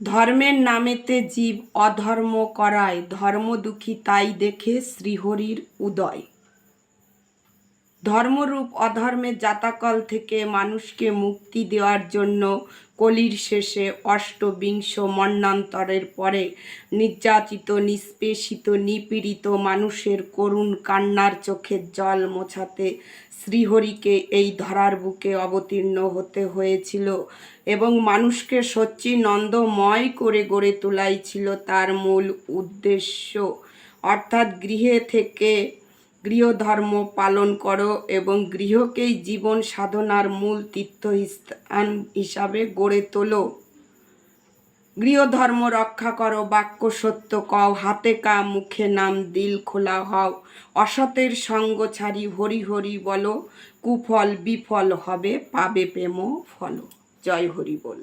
ধর্মের নামেতে জীব অধর্ম করায় ধর্মদুঃখী তাই দেখে শ্রীহরির উদয়। ধর্মরূপ অধর্মের জাতাকল থেকে মানুষকে মুক্তি দেওয়ার জন্য কলির শেষে অষ্টবিংশ মন্বন্তরের পরে নির্যাতিত, নিষ্পেষিত, নিপীড়িত মানুষের করুণ কান্নার চোখের জল মোছাতে শ্রীহরিকে এই ধরার বুকে অবতীর্ণ হতে হয়েছিল এবং মানুষকে সচ্চিদানন্দময় করে গড়ে তোলাই ছিল তার মূল উদ্দেশ্য। অর্থাৎ গৃহে থেকে গৃহধর্ম পালন করো এবং গৃহকেই জীবন সাধনার মূল তীর্থস্থান হিসাবে গড়ে তোলো। গৃহধর্ম রক্ষা করো, বাক্য সত্য কও, হাতে কা মুখে নাম, দিল খোলা হও, অসতের সঙ্গ ছাড়ি হরি হরি বলো, কুফল বিফল হবে, পাবে প্রেম ফল। জয় হরি বল।